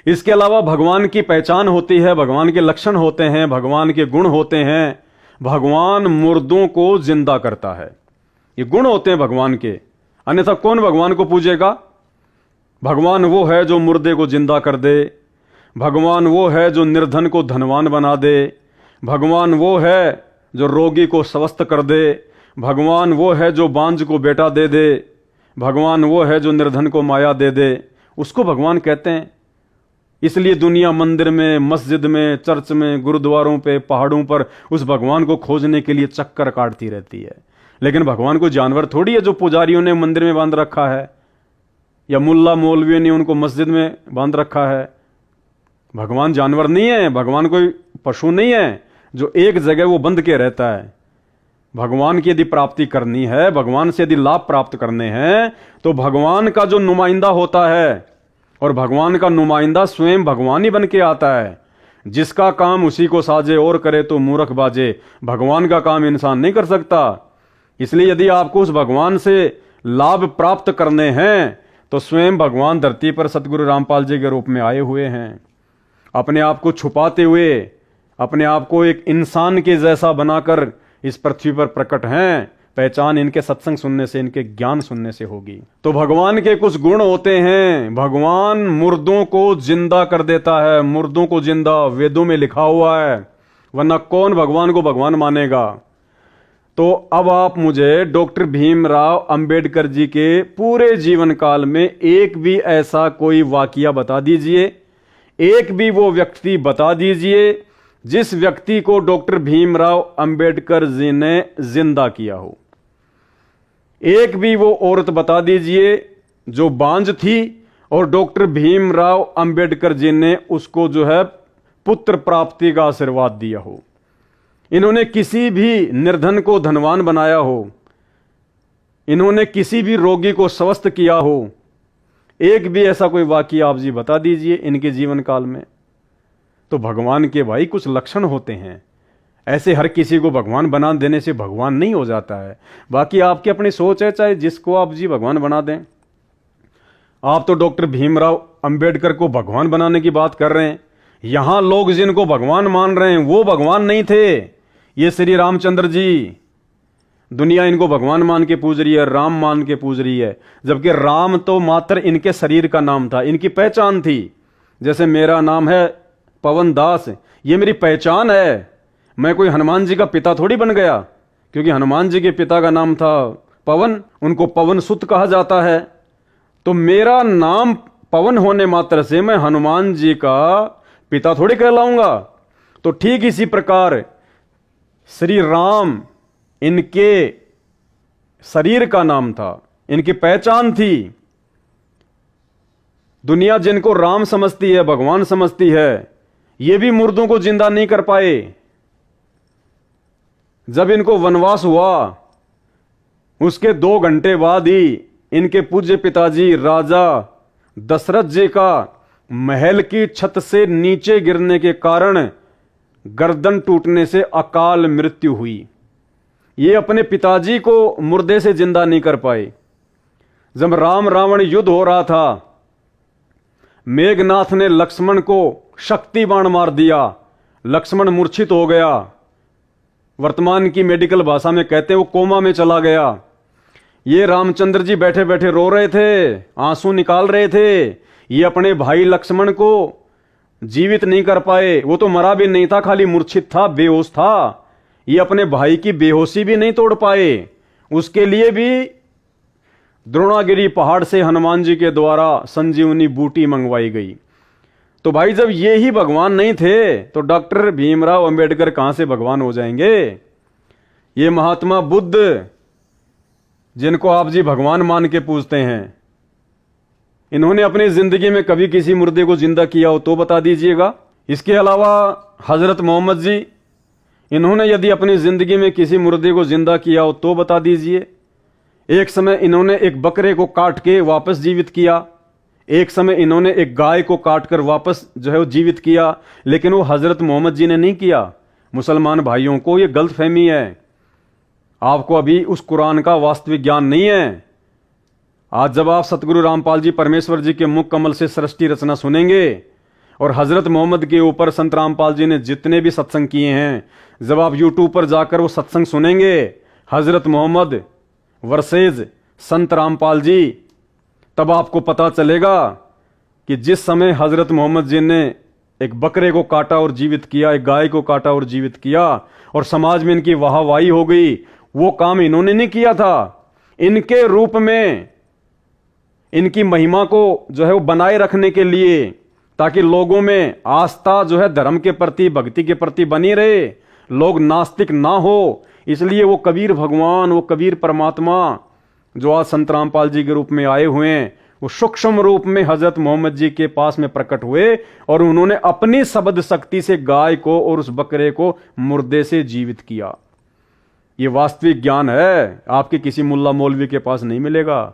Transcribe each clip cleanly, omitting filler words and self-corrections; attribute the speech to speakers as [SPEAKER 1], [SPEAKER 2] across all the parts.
[SPEAKER 1] इसके अलावा भगवान की पहचान होती है, भगवान के लक्षण होते हैं, भगवान के गुण होते हैं। भगवान मुर्दों को जिंदा करता है, ये गुण होते हैं भगवान के, अन्यथा कौन भगवान को पूजेगा। भगवान वो है जो मुर्दे को जिंदा कर दे, भगवान वो है जो निर्धन को धनवान बना दे, भगवान वो है जो रोगी को स्वस्थ कर दे, भगवान वो है जो बांझ को बेटा दे दे, भगवान वो है जो निर्धन को माया दे दे, उसको भगवान कहते हैं। इसलिए दुनिया मंदिर में, मस्जिद में, चर्च में, गुरुद्वारों पे, पहाड़ों पर उस भगवान को खोजने के लिए चक्कर काटती रहती है। लेकिन भगवान को जानवर थोड़ी है जो पुजारियों ने मंदिर में बांध रखा है या मुल्ला मौलवियों ने उनको मस्जिद में बांध रखा है। भगवान जानवर नहीं है, भगवान कोई पशु नहीं है जो एक जगह वो बंध के रहता है। भगवान की यदि प्राप्ति करनी है, भगवान से यदि लाभ प्राप्त करने हैं, तो भगवान का जो नुमाइंदा होता है, और भगवान का नुमाइंदा स्वयं भगवान ही बन के आता है। जिसका काम उसी को साजे और करे तो मूर्ख बाजे। भगवान का काम इंसान नहीं कर सकता। इसलिए यदि आपको उस भगवान से लाभ प्राप्त करने हैं तो स्वयं भगवान धरती पर सतगुरु रामपाल जी के रूप में आए हुए हैं। अपने आप को छुपाते हुए, अपने आप को एक इंसान के जैसा बनाकर इस पृथ्वी पर प्रकट हैं। पहचान इनके सत्संग सुनने से, इनके ज्ञान सुनने से होगी। तो भगवान के कुछ गुण होते हैं। भगवान मुर्दों को जिंदा कर देता है, मुर्दों को जिंदा, वेदों में लिखा हुआ है, वरना कौन भगवान को भगवान मानेगा। तो अब आप मुझे डॉक्टर भीमराव अंबेडकर जी के पूरे जीवन काल में एक भी ऐसा कोई वाकया बता दीजिए, एक भी वो व्यक्ति बता दीजिए जिस व्यक्ति को डॉक्टर भीमराव अंबेडकर जी ने जिंदा किया हो। एक भी वो औरत बता दीजिए जो बांझ थी और डॉक्टर भीमराव अंबेडकर जी ने उसको जो है पुत्र प्राप्ति का आशीर्वाद दिया हो। इन्होंने किसी भी निर्धन को धनवान बनाया हो, इन्होंने किसी भी रोगी को स्वस्थ किया हो। एक भी ऐसा कोई वाकया आप जी बता दीजिए इनके जीवन काल में। तो भगवान के भाई कुछ लक्षण होते हैं। ऐसे हर किसी को भगवान बना देने से भगवान नहीं हो जाता है। बाकी आपकी अपनी सोच है, चाहे जिसको आप जी भगवान बना दें। आप तो डॉक्टर भीमराव अंबेडकर को भगवान बनाने की बात कर रहे हैं। यहां लोग जिनको भगवान मान रहे हैं वो भगवान नहीं थे। ये श्री रामचंद्र जी, दुनिया इनको भगवान मान के पूज रही है, राम मान के पूज रही है, जबकि राम तो मात्र इनके शरीर का नाम था, इनकी पहचान थी। जैसे मेरा नाम है पवन दास, ये मेरी पहचान है। मैं कोई हनुमान जी का पिता थोड़ी बन गया, क्योंकि हनुमान जी के पिता का नाम था पवन, उनको पवन सुत कहा जाता है। तो मेरा नाम पवन होने मात्र से मैं हनुमान जी का पिता थोड़ी कहलाऊंगा। तो ठीक इसी प्रकार श्री राम इनके शरीर का नाम था, इनकी पहचान थी। दुनिया जिनको राम समझती है, भगवान समझती है, ये भी मुर्दों को जिंदा नहीं कर पाए। जब इनको वनवास हुआ उसके 2 घंटे बाद ही इनके पूज्य पिताजी राजा दशरथ जी का महल की छत से नीचे गिरने के कारण गर्दन टूटने से अकाल मृत्यु हुई। ये अपने पिताजी को मुर्दे से जिंदा नहीं कर पाए। जब राम रावण युद्ध हो रहा था, मेघनाथ ने लक्ष्मण को शक्ति बाण मार दिया, लक्ष्मण मूर्छित हो गया। वर्तमान की मेडिकल भाषा में कहते हैं वो कोमा में चला गया। ये रामचंद्र जी बैठे बैठे रो रहे थे, आंसू निकाल रहे थे। ये अपने भाई लक्ष्मण को जीवित नहीं कर पाए। वो तो मरा भी नहीं था, खाली मूर्छित था, बेहोश था। ये अपने भाई की बेहोशी भी नहीं तोड़ पाए। उसके लिए भी द्रोणागिरी पहाड़ से हनुमान जी के द्वारा संजीवनी बूटी मंगवाई गई। तो भाई जब ये ही भगवान नहीं थे तो डॉक्टर भीमराव अंबेडकर कहां से भगवान हो जाएंगे। ये महात्मा बुद्ध जिनको आप जी भगवान मान के पूजते हैं, इन्होंने अपनी जिंदगी में कभी किसी मुर्दे को जिंदा किया हो तो बता दीजिएगा। इसके अलावा हजरत मोहम्मद जी, इन्होंने यदि अपनी जिंदगी में किसी मुर्दे को जिंदा किया हो तो बता दीजिए। एक समय इन्होंने एक बकरे को काट के वापस जीवित किया, एक समय इन्होंने एक गाय को काटकर वापस जो है वो जीवित किया, लेकिन वो हजरत मोहम्मद जी ने नहीं किया। मुसलमान भाइयों को ये गलतफहमी है, आपको अभी उस कुरान का वास्तविक ज्ञान नहीं है। आज जब आप सतगुरु रामपाल जी परमेश्वर जी के मुख कमल से सृष्टि रचना सुनेंगे और हजरत मोहम्मद के ऊपर संत रामपाल जी ने जितने भी सत्संग किए हैं, जब आप यूट्यूब पर जाकर वो सत्संग सुनेंगे, हजरत मोहम्मद वर्सेज संत रामपाल जी, तब आपको पता चलेगा कि जिस समय हजरत मोहम्मद जी ने एक बकरे को काटा और जीवित किया, एक गाय को काटा और जीवित किया, और समाज में इनकी वाहवाही हो गई, वो काम इन्होंने नहीं किया था। इनके रूप में इनकी महिमा को जो है वो बनाए रखने के लिए, ताकि लोगों में आस्था जो है धर्म के प्रति, भक्ति के प्रति बनी रहे, लोग नास्तिक ना हो, इसलिए वो कबीर भगवान, वो कबीर परमात्मा जो आज संत रामपाल जी के रूप में आए हुए हैं, वो सूक्ष्म रूप में हजरत मोहम्मद जी के पास में प्रकट हुए और उन्होंने अपनी शब्द शक्ति से गाय को और उस बकरे को मुर्दे से जीवित किया। ये वास्तविक ज्ञान है, आपके किसी मुल्ला मौलवी के पास नहीं मिलेगा।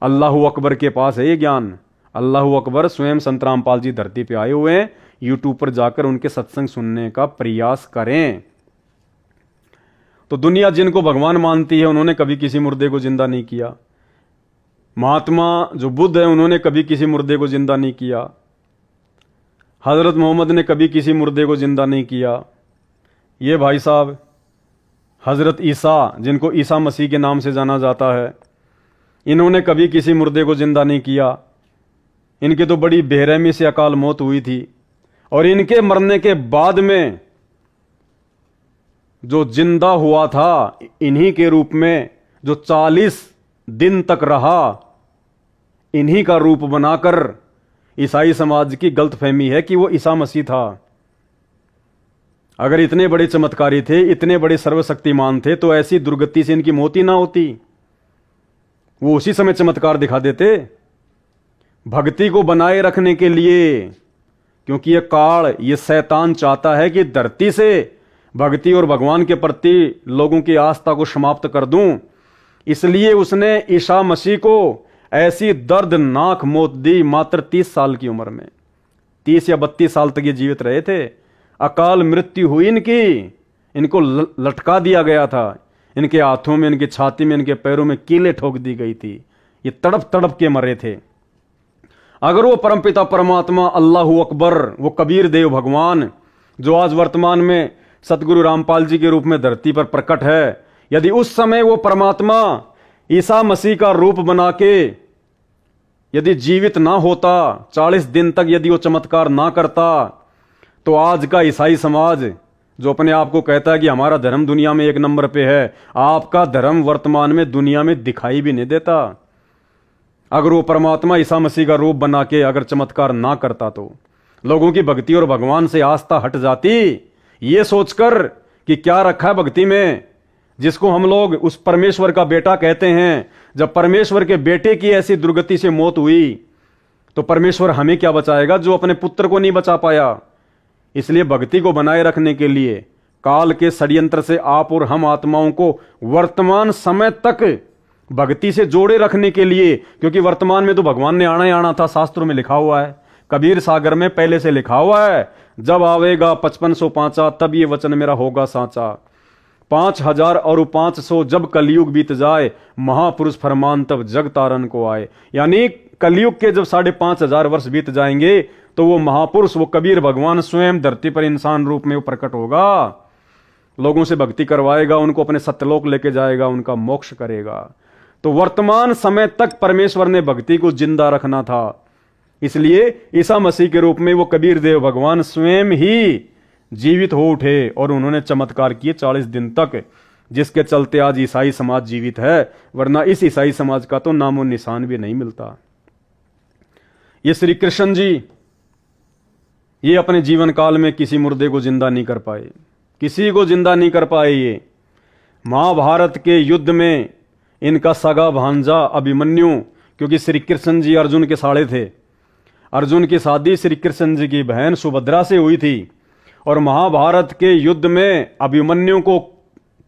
[SPEAKER 1] अल्लाहू अकबर के पास है ये ज्ञान। अल्लाहू अकबर स्वयं संत रामपाल जी धरती पे आए हुए हैं। यूट्यूब पर जाकर उनके सत्संग सुनने का प्रयास करें। तो दुनिया जिनको भगवान मानती है, उन्होंने कभी किसी मुर्दे को जिंदा नहीं किया। महात्मा जो बुद्ध है, उन्होंने कभी किसी मुर्दे को जिंदा नहीं किया। हजरत मोहम्मद ने कभी किसी मुर्दे को जिंदा नहीं किया। ये भाई साहब हजरत ईसा, जिनको ईसा मसीह के नाम से जाना जाता है, इन्होंने कभी किसी मुर्दे को जिंदा नहीं किया। इनकी तो बड़ी बेरहमी से अकाल मौत हुई थी, और इनके मरने के बाद में जो जिंदा हुआ था इन्हीं के रूप में, जो 40 दिन तक रहा, इन्हीं का रूप बनाकर ईसाई समाज की गलतफहमी है कि वो ईसा मसीह था। अगर इतने बड़े चमत्कारी थे, इतने बड़े सर्वशक्तिमान थे, तो ऐसी दुर्गति से इनकी मौत ही ना होती। वो उसी समय चमत्कार दिखा देते, भक्ति को बनाए रखने के लिए। क्योंकि ये काल, ये शैतान चाहता है कि धरती से भक्ति और भगवान के प्रति लोगों की आस्था को समाप्त कर दूं। इसलिए उसने ईसा मसीह को ऐसी दर्दनाक मौत दी, मात्र 30 साल की उम्र में। 30 या 32 साल तक ये जीवित रहे थे। अकाल मृत्यु हुई इनकी। इनको लटका दिया गया था। इनके हाथों में, इनकी छाती में, इनके पैरों में कीलें ठोक दी गई थी। ये तड़प तड़प के मरे थे। अगर वो परमपिता परमात्मा अल्लाहू अकबर, वो कबीर देव भगवान जो आज वर्तमान में सतगुरु रामपाल जी के रूप में धरती पर प्रकट है, यदि उस समय वो परमात्मा ईसा मसीह का रूप बना के यदि जीवित ना होता, 40 दिन तक यदि वो चमत्कार ना करता, तो आज का ईसाई समाज जो अपने आप को कहता है कि हमारा धर्म दुनिया में 1 नंबर पे है, आपका धर्म वर्तमान में दुनिया में दिखाई भी नहीं देता। अगर वो परमात्मा ईसा मसीह का रूप बना के अगर चमत्कार ना करता, तो लोगों की भक्ति और भगवान से आस्था हट जाती, ये सोचकर कि क्या रखा है भक्ति में, जिसको हम लोग उस परमेश्वर का बेटा कहते हैं। जब परमेश्वर के बेटे की ऐसी दुर्गति से मौत हुई, तो परमेश्वर हमें क्या बचाएगा जो अपने पुत्र को नहीं बचा पाया। इसलिए भक्ति को बनाए रखने के लिए काल के षड्यंत्र से आप और हम आत्माओं को वर्तमान समय तक भक्ति से जोड़े रखने के लिए, क्योंकि वर्तमान में तो भगवान ने आना ही आना था, शास्त्रों में लिखा हुआ है, कबीर सागर में पहले से लिखा हुआ है, जब आवेगा 5505 तब ये वचन मेरा होगा साचा। 5000 और 500 जब कलयुग बीत जाए, महापुरुष फरमान तब जग तारन को आए। यानी कलयुग के जब 5500 वर्ष बीत जाएंगे, तो वो महापुरुष, वो कबीर भगवान स्वयं धरती पर इंसान रूप में वो प्रकट होगा, लोगों से भक्ति करवाएगा, उनको अपने सत्यलोक लेके जाएगा, उनका मोक्ष करेगा। तो वर्तमान समय तक परमेश्वर ने भक्ति को जिंदा रखना था। इसलिए ईसा मसीह के रूप में वो कबीर देव भगवान स्वयं ही जीवित हो उठे और उन्होंने चमत्कार किए 40 दिन तक, जिसके चलते आज ईसाई समाज जीवित है, वरना इस ईसाई समाज का तो नामो निशान भी नहीं मिलता। ये श्री कृष्ण जी, ये अपने जीवन काल में किसी मुर्दे को जिंदा नहीं कर पाए, किसी को जिंदा नहीं कर पाए। ये महाभारत के युद्ध में इनका सगा भांजा अभिमन्यु, क्योंकि श्री कृष्ण जी अर्जुन के साड़े थे, अर्जुन की शादी श्री कृष्ण जी की बहन सुभद्रा से हुई थी, और महाभारत के युद्ध में अभिमन्यु को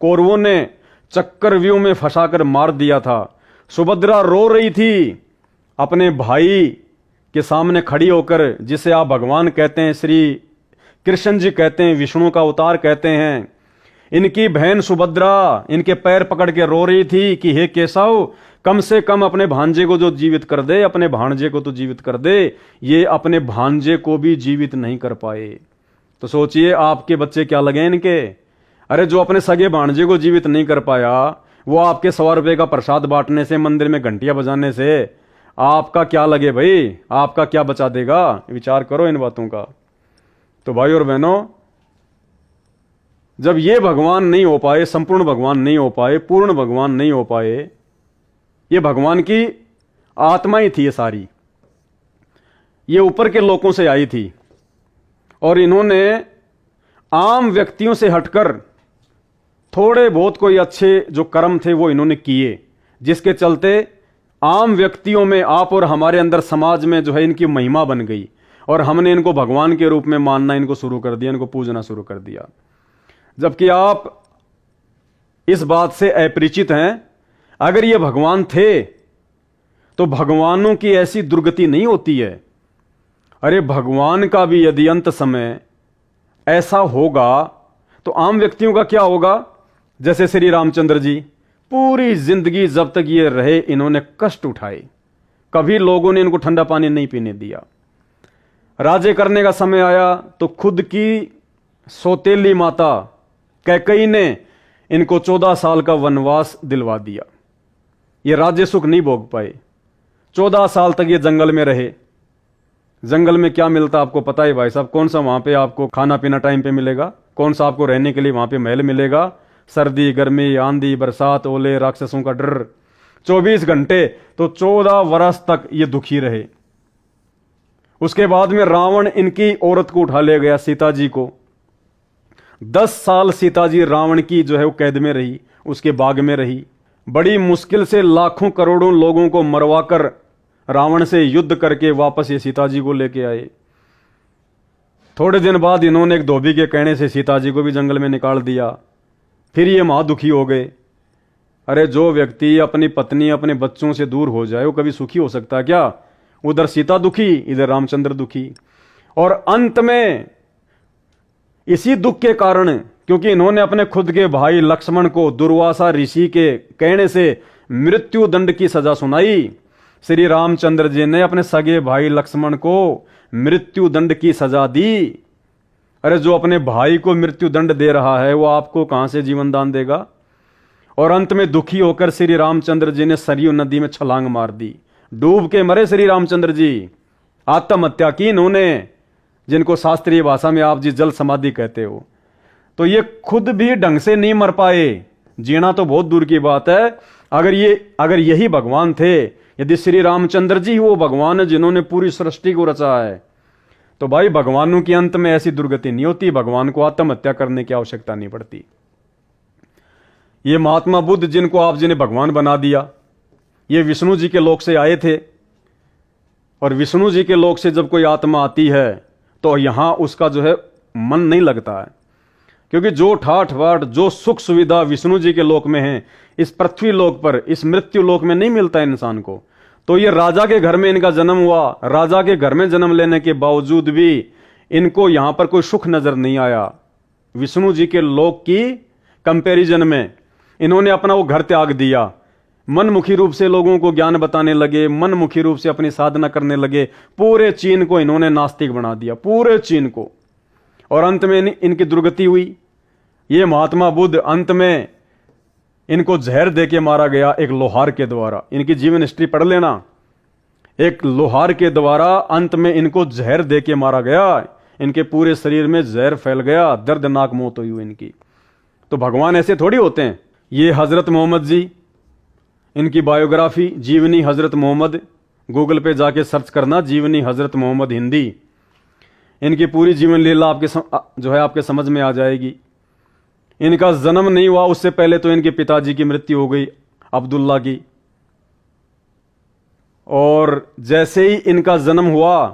[SPEAKER 1] कौरवों ने चक्रव्यूह में फंसाकर मार दिया था। सुभद्रा रो रही थी अपने भाई के सामने खड़ी होकर, जिसे आप भगवान कहते हैं, श्री कृष्ण जी कहते हैं, विष्णु का अवतार कहते हैं। इनकी बहन सुभद्रा इनके पैर पकड़ के रो रही थी कि हे केशव, कम से कम अपने भांजे को जो जीवित कर दे, अपने भांजे को तो जीवित कर दे, ये अपने भांजे को भी जीवित नहीं कर पाए। तो सोचिए आपके बच्चे क्या लगे इनके। अरे जो अपने सगे भांजे को जीवित नहीं कर पाया, वो आपके 100 रुपए का प्रसाद बांटने से, मंदिर में घंटियां बजाने से आपका क्या लगे भाई, आपका क्या बचा देगा? विचार करो इन बातों का। तो भाई और बहनों, जब ये भगवान नहीं हो पाए, संपूर्ण भगवान नहीं हो पाए, पूर्ण भगवान नहीं हो पाए, ये भगवान की आत्मा ही थी ये सारी, ये ऊपर के लोकों से आई थी, और इन्होंने आम व्यक्तियों से हटकर थोड़े बहुत कोई अच्छे जो कर्म थे वो इन्होंने किए, जिसके चलते आम व्यक्तियों में, आप और हमारे अंदर समाज में जो है इनकी महिमा बन गई, और हमने इनको भगवान के रूप में मानना इनको शुरू कर दिया, इनको पूजना शुरू कर दिया। जबकि आप इस बात से अपरिचित हैं, अगर ये भगवान थे तो भगवानों की ऐसी दुर्गति नहीं होती है। अरे भगवान का भी यदि अंत समय ऐसा होगा तो आम व्यक्तियों का क्या होगा? जैसे श्री रामचंद्र जी, पूरी जिंदगी जब तक ये रहे इन्होंने कष्ट उठाए, कभी लोगों ने इनको ठंडा पानी नहीं पीने दिया। राजे करने का समय आया तो खुद की सौतेली माता कैकेयी ने इनको 14 साल का वनवास दिलवा दिया। ये राज्य सुख नहीं भोग पाए। 14 साल तक ये जंगल में रहे। जंगल में क्या मिलता आपको पता है भाई साहब? कौन सा वहां पे आपको खाना पीना टाइम पे मिलेगा? कौन सा आपको रहने के लिए वहां पे महल मिलेगा? सर्दी, गर्मी, आंधी, बरसात, ओले, राक्षसों का डर, 24 घंटे। तो 14 वर्ष तक ये दुखी रहे। उसके बाद में रावण इनकी औरत को उठा ले गया, सीता जी को। 10 साल सीता जी रावण की जो है वो कैद में रही, उसके बाग में रही। बड़ी मुश्किल से लाखों करोड़ों लोगों को मरवाकर रावण से युद्ध करके वापस ये सीता जी को लेके आए। थोड़े दिन बाद इन्होंने एक धोबी के कहने से सीता जी को भी जंगल में निकाल दिया। फिर ये मां दुखी हो गए। अरे जो व्यक्ति अपनी पत्नी, अपने बच्चों से दूर हो जाए वो कभी सुखी हो सकता है क्या? उधर सीता दुखी, इधर रामचंद्र दुखी। और अंत में इसी दुख के कारण, क्योंकि इन्होंने अपने खुद के भाई लक्ष्मण को दुर्वासा ऋषि के कहने से मृत्यु दंड की सजा सुनाई। श्री रामचंद्र जी ने अपने सगे भाई लक्ष्मण को मृत्यु दंड की सजा दी। अरे जो अपने भाई को मृत्यु दंड दे रहा है वो आपको कहां से जीवन दान देगा? और अंत में दुखी होकर श्री रामचंद्र जी ने सरयू नदी में छलांग मार दी। डूब के मरे श्री रामचंद्र जी, आत्महत्या की इन्होंने, जिनको शास्त्रीय भाषा में आप जी जल समाधि कहते हो। तो ये खुद भी ढंग से नहीं मर पाए, जीना तो बहुत दूर की बात है। अगर यही भगवान थे, यदि श्री रामचंद्र जी वो भगवान है जिन्होंने पूरी सृष्टि को रचा है, तो भाई भगवानों के अंत में ऐसी दुर्गति नहीं होती, भगवान को आत्महत्या करने की आवश्यकता नहीं पड़ती। ये महात्मा बुद्ध जिनको आप जी ने भगवान बना दिया, ये विष्णु जी के लोक से आए थे। और विष्णु जी के लोक से जब कोई आत्मा आती है तो यहां उसका जो है मन नहीं लगता है, क्योंकि जो ठाठ बाट, जो सुख सुविधा विष्णु जी के लोक में है, इस पृथ्वी लोक पर, इस मृत्यु लोक में नहीं मिलता इंसान को। तो ये राजा के घर में इनका जन्म हुआ। राजा के घर में जन्म लेने के बावजूद भी इनको यहां पर कोई सुख नजर नहीं आया। विष्णु जी के लोक की कंपैरिजन में इन्होंने अपना वो घर त्याग दिया। मनमुखी रूप से लोगों को ज्ञान बताने लगे, मनमुखी रूप से अपनी साधना करने लगे। पूरे चीन को इन्होंने नास्तिक बना दिया, पूरे चीन को। और अंत में इनकी दुर्गति हुई। ये महात्मा बुद्ध अंत में इनको जहर देके मारा गया, एक लोहार के द्वारा। इनकी जीवन हिस्ट्री पढ़ लेना। एक लोहार के द्वारा अंत में इनको जहर देके मारा गया। इनके पूरे शरीर में जहर फैल गया, दर्दनाक मौत हुई इनकी। तो भगवान ऐसे थोड़ी होते हैं। ये हजरत मोहम्मद जी, इनकी बायोग्राफी जीवनी हजरत मोहम्मद, गूगल पे जाके सर्च करना जीवनी हजरत मोहम्मद हिंदी। इनकी पूरी जीवन लीला आपके समझ में आ जाएगी। इनका जन्म नहीं हुआ उससे पहले तो इनके पिताजी की मृत्यु हो गई, अब्दुल्ला की। और जैसे ही इनका जन्म हुआ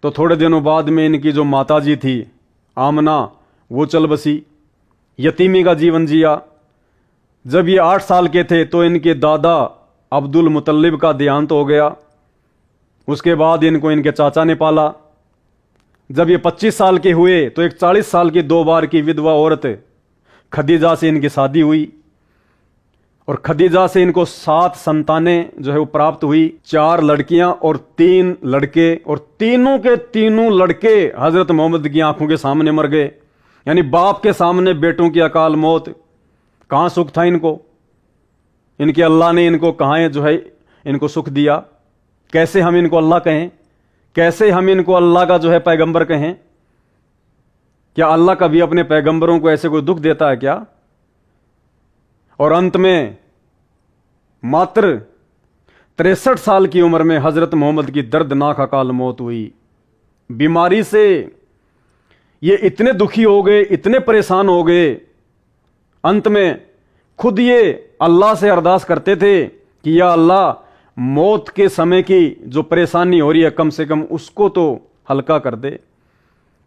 [SPEAKER 1] तो थोड़े दिनों बाद में इनकी जो माताजी थी आमना, वो चल बसी, यतीमी का जीवन जिया। जब ये 8 साल के थे तो इनके दादा अब्दुल मुतल्लिब का देहांत हो गया। उसके बाद इनको इनके चाचा ने पाला। जब ये 25 साल के हुए तो एक 40 साल की 2 बार की विधवा औरत खदीजा से इनकी शादी हुई। और खदीजा से इनको 7 संतानें जो है वो प्राप्त हुई, 4 लड़कियां और 3 लड़के, और तीनों के तीनों लड़के हजरत मोहम्मद की आंखों के सामने मर गए। यानी बाप के सामने बेटों की अकाल मौत। कहां सुख था इनको? इनके अल्लाह ने इनको कहां जो है इनको सुख दिया? कैसे हम इनको अल्लाह कहें? कैसे हम इनको अल्लाह का जो है पैगंबर कहें? क्या अल्लाह कभी अपने पैगंबरों को ऐसे कोई दुख देता है क्या? और अंत में मात्र 63 साल की उम्र में हजरत मोहम्मद की दर्दनाक अकाल मौत हुई। बीमारी से ये इतने दुखी हो गए, इतने परेशान हो गए, अंत में खुद ये अल्लाह से अरदास करते थे कि या अल्लाह, मौत के समय की जो परेशानी हो रही है कम से कम उसको तो हल्का कर दे।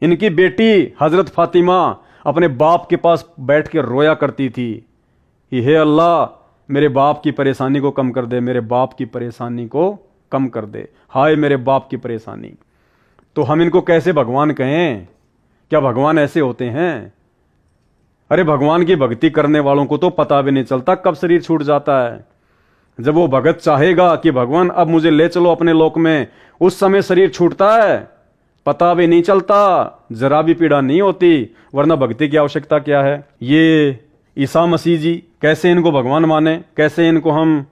[SPEAKER 1] इनकी बेटी हजरत फातिमा अपने बाप के पास बैठ के रोया करती थी कि हे अल्लाह, मेरे बाप की परेशानी को कम कर दे, मेरे बाप की परेशानी को कम कर दे, हाय मेरे बाप की परेशानी। तो हम इनको कैसे भगवान कहें? क्या भगवान ऐसे होते हैं? अरे भगवान की भक्ति करने वालों को तो पता भी नहीं चलता कब शरीर छूट जाता है। जब वो भगत चाहेगा कि भगवान अब मुझे ले चलो अपने लोक में, उस समय शरीर छूटता है, पता भी नहीं चलता, जरा भी पीड़ा नहीं होती। वरना भक्ति की आवश्यकता क्या है? ये ईसा मसीह जी, कैसे इनको भगवान माने? कैसे इनको हम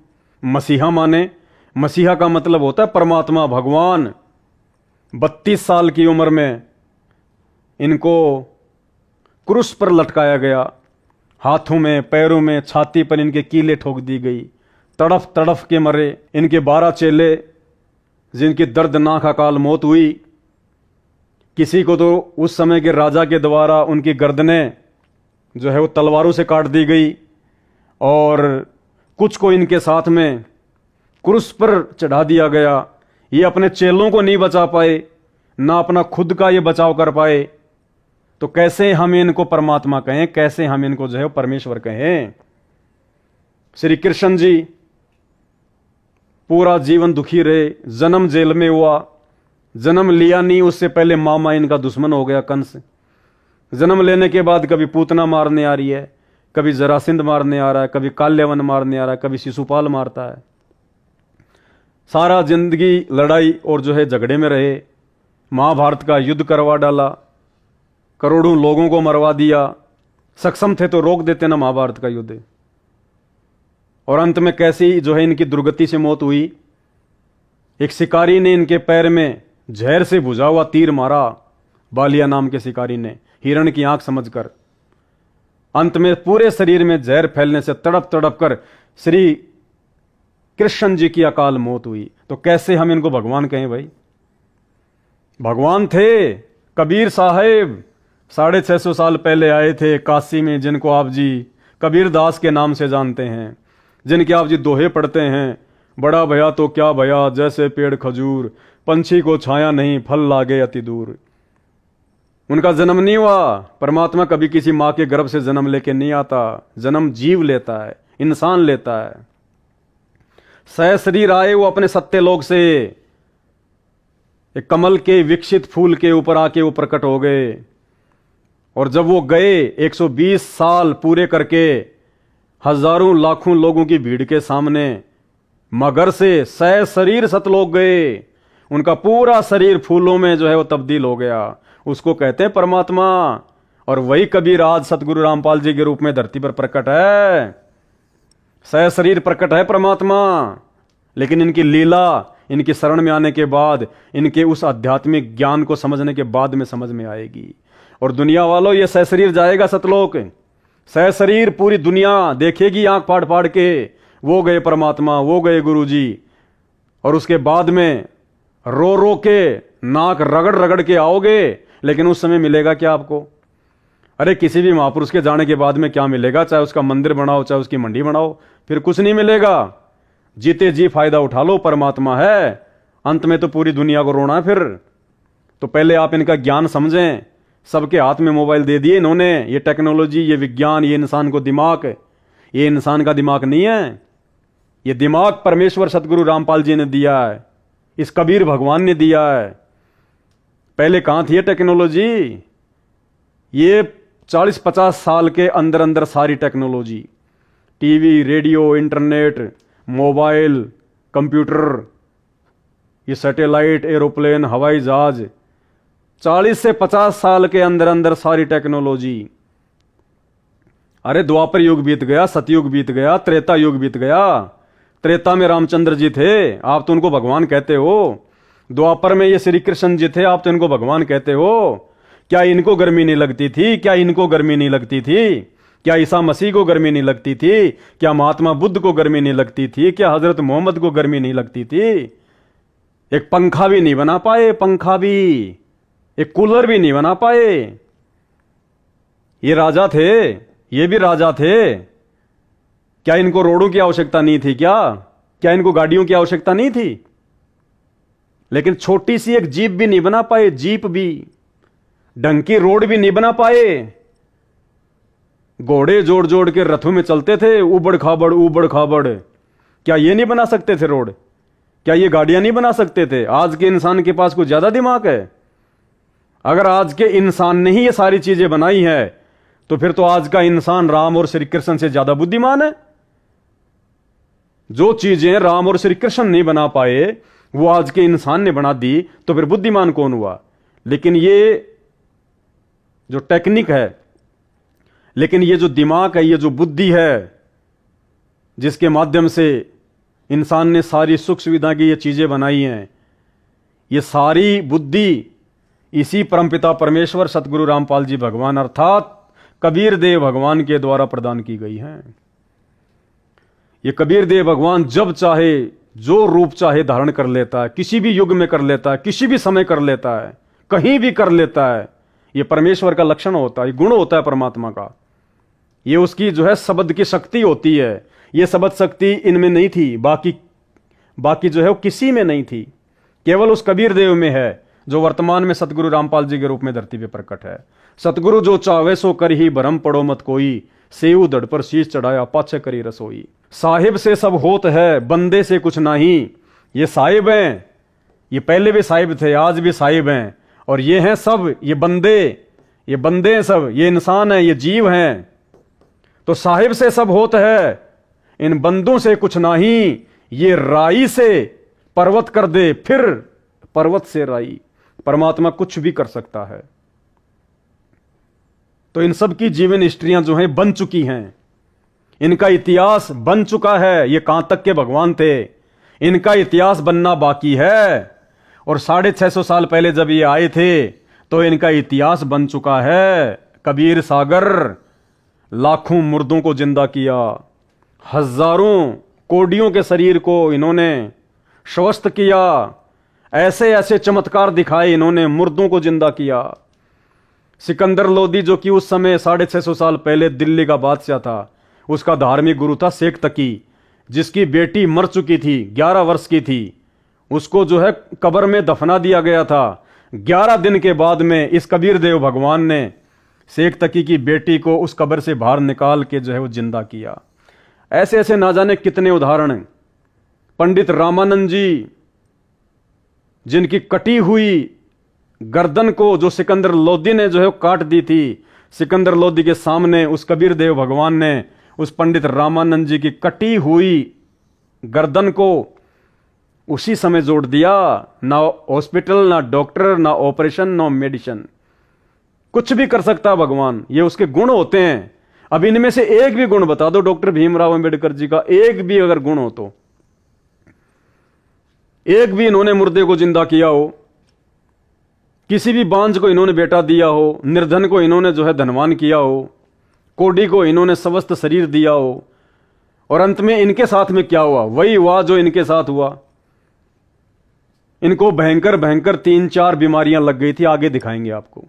[SPEAKER 1] मसीहा माने? मसीहा का मतलब होता है परमात्मा, भगवान। 32 साल की उम्र में इनको क्रूस पर लटकाया गया, हाथों में, पैरों में, छाती पर इनके कीले ठोक दी गई, तड़फ तड़फ के मरे। इनके 12 चेले जिनकी दर्दनाक अकाल मौत हुई। किसी को तो उस समय के राजा के द्वारा उनकी गर्दनें जो है वो तलवारों से काट दी गई, और कुछ को इनके साथ में क्रूस पर चढ़ा दिया गया। ये अपने चेलों को नहीं बचा पाए, ना अपना खुद का ये बचाव कर पाए। तो कैसे हम इनको परमात्मा कहें? कैसे हम इनको जो है परमेश्वर कहें? श्री कृष्ण जी पूरा जीवन दुखी रहे, जन्म जेल में हुआ, जन्म लिया नहीं उससे पहले मामा इनका दुश्मन हो गया कंस। जन्म लेने के बाद कभी पूतना मारने आ रही है, कभी जरासिंध मारने आ रहा है, कभी काल्यवन मारने आ रहा है, कभी शिशुपाल मारता है। सारा जिंदगी लड़ाई और जो है झगड़े में रहे, महाभारत का युद्ध करवा डाला, करोड़ों लोगों को मरवा दिया। सक्षम थे तो रोक देते ना महाभारत का युद्ध। और अंत में कैसी जो है इनकी दुर्गति से मौत हुई। एक शिकारी ने इनके पैर में जहर से बुझा हुआ तीर मारा, बालिया नाम के शिकारी ने, हिरण की आंख समझकर। अंत में पूरे शरीर में जहर फैलने से तड़प तड़प कर श्री कृष्ण जी की अकाल मौत हुई। तो कैसे हम इनको भगवान कहें भाई? भगवान थे कबीर साहेब, 650 साल पहले आए थे काशी में, जिनको आप जी कबीर दास के नाम से जानते हैं, जिनके आप जी दोहे पढ़ते हैं, बड़ा भया तो क्या भया, जैसे पेड़ खजूर, पंछी को छाया नहीं, फल लागे अति दूर। उनका जन्म नहीं हुआ। परमात्मा कभी किसी मां के गर्भ से जन्म लेके नहीं आता, जन्म जीव लेता है, इंसान लेता है। सह शरीर आए वो अपने सत्यलोक से, एक कमल के विकसित फूल के ऊपर आके वो प्रकट हो गए। और जब वो गए 120 साल पूरे करके हजारों लाखों लोगों की भीड़ के सामने, मगर से सह शरीर सतलोक गए, उनका पूरा शरीर फूलों में जो है वो तब्दील हो गया। उसको कहते हैं परमात्मा। और वही कबीर आज सतगुरु रामपाल जी के रूप में धरती पर प्रकट है। सह शरीर प्रकट है परमात्मा। लेकिन इनकी लीला इनकी शरण में आने के बाद, इनके उस आध्यात्मिक ज्ञान को समझने के बाद में समझ में आएगी। और दुनिया वालों, ये सह शरीर जाएगा सतलोक, सह शरीर पूरी दुनिया देखेगी आंख फाड़ फाड़ के, वो गए परमात्मा, वो गए गुरु जी। और उसके बाद में रो रो के, नाक रगड़ रगड़ के आओगे, लेकिन उस समय मिलेगा क्या आपको? अरे किसी भी महापुरुष के जाने के बाद में क्या मिलेगा? चाहे उसका मंदिर बनाओ, चाहे उसकी मंडी बनाओ, फिर कुछ नहीं मिलेगा। जीते जी फायदा उठा लो, परमात्मा है, अंत में तो पूरी दुनिया को रोना है फिर। तो पहले आप इनका ज्ञान समझें। सबके हाथ में मोबाइल दे दिए इन्होंने। ये टेक्नोलॉजी, ये विज्ञान, ये इंसान को दिमाग, ये इंसान का दिमाग नहीं है। ये दिमाग परमेश्वर सतगुरु रामपाल जी ने दिया है, इस कबीर भगवान ने दिया है। पहले कहां थी ये टेक्नोलॉजी? ये 40-50 साल के अंदर अंदर सारी technology. TV, radio, internet, mobile, computer, ये सैटेलाइट, एरोप्लेन, हवाई जहाज, 40 से 50 साल के अंदर अंदर सारी टेक्नोलॉजी। अरे द्वापर युग बीत गया, सतयुग बीत गया, त्रेता युग बीत गया। त्रेता में रामचंद्र जी थे, आप तो उनको भगवान कहते हो। द्वापर में ये श्री कृष्ण जी थे, आप तो इनको भगवान कहते हो। क्या इनको गर्मी नहीं लगती थी? क्या इनको गर्मी नहीं लगती थी? क्या ईसा मसीह को गर्मी नहीं लगती थी? क्या महात्मा बुद्ध को गर्मी नहीं लगती थी? क्या हजरत मोहम्मद को गर्मी नहीं लगती थी? एक पंखा भी नहीं बना पाए, पंखा भी, एक कूलर भी नहीं बना पाए। ये राजा थे, ये भी राजा थे। क्या इनको रोडों की आवश्यकता नहीं थी? क्या इनको गाड़ियों की आवश्यकता नहीं थी? लेकिन छोटी सी एक जीप भी नहीं बना पाए, जीप भी, ढंग की रोड भी नहीं बना पाए। घोड़े जोड़ जोड़ के रथों में चलते थे, ऊबड़ खाबड़ ऊबड़ खाबड़। क्या ये नहीं बना सकते थे रोड? क्या ये गाड़ियां नहीं बना सकते थे? आज के इंसान के पास कुछ ज्यादा दिमाग है? अगर आज के इंसान ने ही ये सारी चीजें बनाई है, तो फिर तो आज का इंसान राम और श्री कृष्ण से ज्यादा बुद्धिमान है। जो चीजें राम और श्री कृष्ण नहीं बना पाए, वो आज के इंसान ने बना दी, तो फिर बुद्धिमान कौन हुआ? लेकिन ये जो टेक्निक है, लेकिन ये जो दिमाग है, ये जो बुद्धि है, जिसके माध्यम से इंसान ने सारी सुख सुविधा की ये चीजें बनाई हैं, ये सारी बुद्धि इसी परमपिता परमेश्वर सतगुरु रामपाल जी भगवान अर्थात कबीर देव भगवान के द्वारा प्रदान की गई हैं। ये कबीर देव भगवान जब चाहे, जो रूप चाहे धारण कर लेता है, किसी भी युग में कर लेता है, किसी भी समय कर लेता है, कहीं भी कर लेता है। ये परमेश्वर का लक्षण होता है, ये गुण होता है परमात्मा का। ये उसकी जो है शब्द की शक्ति होती है। ये शब्द शक्ति इनमें नहीं थी, बाकी जो है वो किसी में नहीं थी, केवल उस कबीर देव में है, जो वर्तमान में सतगुरु रामपाल जी के रूप में धरती पे प्रकट है। सतगुरु जो चावे सो कर ही भरम पड़ो मत कोई, सेऊ धड़ पर शीश चढ़ाया पाछे करी रसोई। साहिब से सब होत है, बंदे से कुछ नहीं। ये साहिब हैं, ये पहले भी साहिब थे, आज भी साहिब हैं, और ये हैं सब, ये बंदे हैं सब, ये इंसान हैं, ये जीव हैं। तो साहिब से सब होत है, इन बंदों से कुछ नहीं। ये राई से पर्वत कर दे, फिर पर्वत से राई। परमात्मा कुछ भी कर सकता है। तो इन सब की जीवन हिस्ट्रियां जो हैं बन चुकी हैं, इनका इतिहास बन चुका है। ये कहां तक के भगवान थे, इनका इतिहास बनना बाकी है। और 650 साल पहले जब ये आए थे, तो इनका इतिहास बन चुका है। कबीर सागर, लाखों मुर्दों को जिंदा किया, हजारों कोडियों के शरीर को इन्होंने स्वस्थ किया, ऐसे ऐसे चमत्कार दिखाए इन्होंने, मुर्दों को जिंदा किया। सिकंदर लोदी, जो कि उस समय 650 साल पहले दिल्ली का बादशाह था, उसका धार्मिक गुरु था शेख तकी, जिसकी बेटी मर चुकी थी, 11 वर्ष की थी। उसको जो है कब्र में दफना दिया गया था। 11 दिन के बाद में इस कबीर देव भगवान ने शेख तकी की बेटी को उस कब्र से बाहर निकाल के जो है वो जिंदा किया। ऐसे ऐसे ना जाने कितने उदाहरण। पंडित रामानंद जी, जिनकी कटी हुई गर्दन को जो सिकंदर लोदी ने जो है काट दी थी, सिकंदर लोदी के सामने उस कबीर देव भगवान ने उस पंडित रामानंद जी की कटी हुई गर्दन को उसी समय जोड़ दिया। ना हॉस्पिटल, ना डॉक्टर, ना ऑपरेशन, ना मेडिसिन, कुछ भी कर सकता भगवान। ये उसके गुण होते हैं। अब इनमें से एक भी गुण बता दो डॉक्टर भीमराव अंबेडकर जी का, एक भी अगर गुण हो तो। एक भी इन्होंने मुर्दे को जिंदा किया हो, किसी भी बांझ को इन्होंने बेटा दिया हो, निर्धन को इन्होंने जो है धनवान किया हो, कोडी को इन्होंने स्वस्थ शरीर दिया हो, और अंत में इनके साथ में क्या हुआ? वही हुआ जो इनके साथ हुआ। इनको भयंकर भयंकर 3-4 बीमारियां लग गई थी, आगे दिखाएंगे आपको।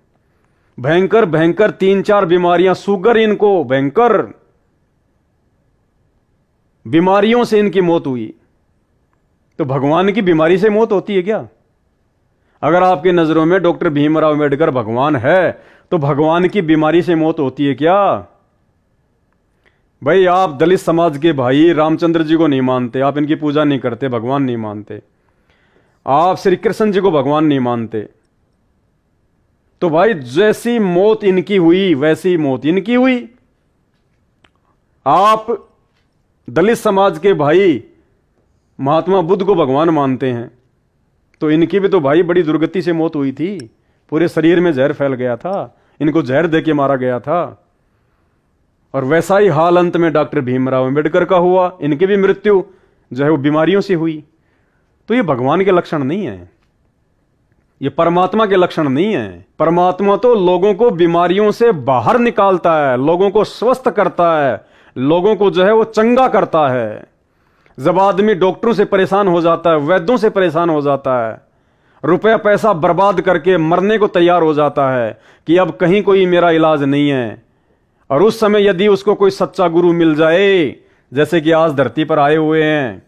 [SPEAKER 1] भयंकर भयंकर 3-4 बीमारियां, शुगर, इनको भयंकर बीमारियों से इनकी मौत हुई। तो भगवान की बीमारी से मौत होती है क्या? अगर आपकी नजरों में डॉक्टर भीमराव अंबेडकर भगवान है, तो भगवान की बीमारी से मौत होती है क्या? भाई, आप दलित समाज के भाई रामचंद्र जी को नहीं मानते, आप इनकी पूजा नहीं करते, भगवान नहीं मानते, आप श्री कृष्ण जी को भगवान नहीं मानते, तो भाई जैसी मौत इनकी हुई वैसी मौत इनकी हुई। आप दलित समाज के भाई महात्मा बुद्ध को भगवान मानते हैं, तो इनकी भी तो भाई बड़ी दुर्गति से मौत हुई थी, पूरे शरीर में जहर फैल गया था, इनको जहर देके मारा गया था। और वैसा ही हाल अंत में डॉक्टर भीमराव अंबेडकर का हुआ, इनकी भी मृत्यु जो है वो बीमारियों से हुई। तो ये भगवान के लक्षण नहीं है, ये परमात्मा के लक्षण नहीं है। परमात्मा तो लोगों को बीमारियों से बाहर निकालता है, लोगों को स्वस्थ करता है, लोगों को जो है वो चंगा करता है। जब आदमी डॉक्टरों से परेशान हो जाता है, वैद्यों से परेशान हो जाता है, रुपया पैसा बर्बाद करके मरने को तैयार हो जाता है कि अब कहीं कोई मेरा इलाज नहीं है, और उस समय यदि उसको कोई सच्चा गुरु मिल जाए, जैसे कि आज धरती पर आए हुए हैं,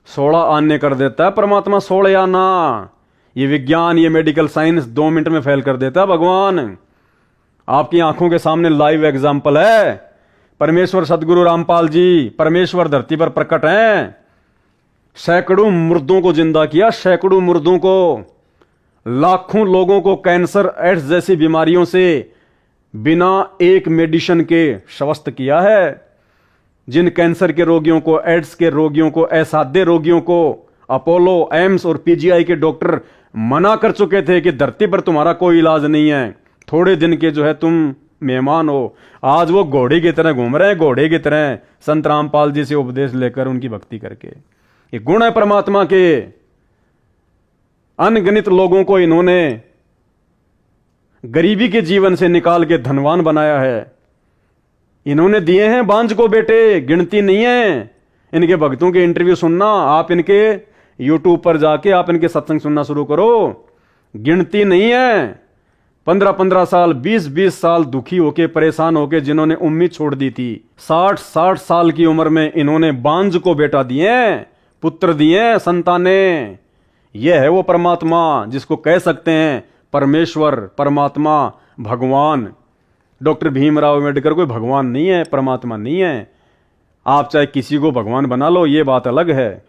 [SPEAKER 1] 16 आने कर देता है परमात्मा, 16 आना। ये विज्ञान, ये मेडिकल साइंस 2 मिनट में फेल कर देता है भगवान। आपकी आंखों के सामने लाइव एग्जाम्पल है। परमेश्वर सदगुरु रामपाल जी परमेश्वर धरती पर प्रकट हैं, सैकड़ों मुर्दों को जिंदा किया, सैकड़ों मुर्दों को, लाखों लोगों को कैंसर, एड्स जैसी बीमारियों से बिना एक मेडिसिन के स्वस्थ किया है। जिन कैंसर के रोगियों को, एड्स के रोगियों को, असाध्य रोगियों को अपोलो, एम्स और पीजीआई के डॉक्टर मना कर चुके थे कि धरती पर तुम्हारा कोई इलाज नहीं है, थोड़े दिन के जो है तुम मेहमान हो, आज वो घोड़े की तरह घूम रहे हैं, घोड़े की तरह, संत रामपाल जी से उपदेश लेकर, उनकी भक्ति करके। ये गुण है परमात्मा के। अनगिनत लोगों को इन्होंने गरीबी के जीवन से निकाल के धनवान बनाया है। इन्होंने दिए हैं बांझ को बेटे, गिनती नहीं है। इनके भक्तों के इंटरव्यू सुनना, आप इनके यूट्यूब पर जाके आप इनके सत्संग सुनना शुरू करो, गिनती नहीं है। 15-15 साल, 20-20 साल दुखी होके, परेशान होके, जिन्होंने उम्मीद छोड़ दी थी, 60-60 साल की उम्र में इन्होंने बांझ को बेटा दिए, पुत्र दिए, संतानें। यह है वो परमात्मा जिसको कह सकते हैं परमेश्वर, परमात्मा, भगवान। डॉक्टर भीमराव अंबेडकर कोई भगवान नहीं है, परमात्मा नहीं है। आप चाहे किसी को भगवान बना लो, ये बात अलग है।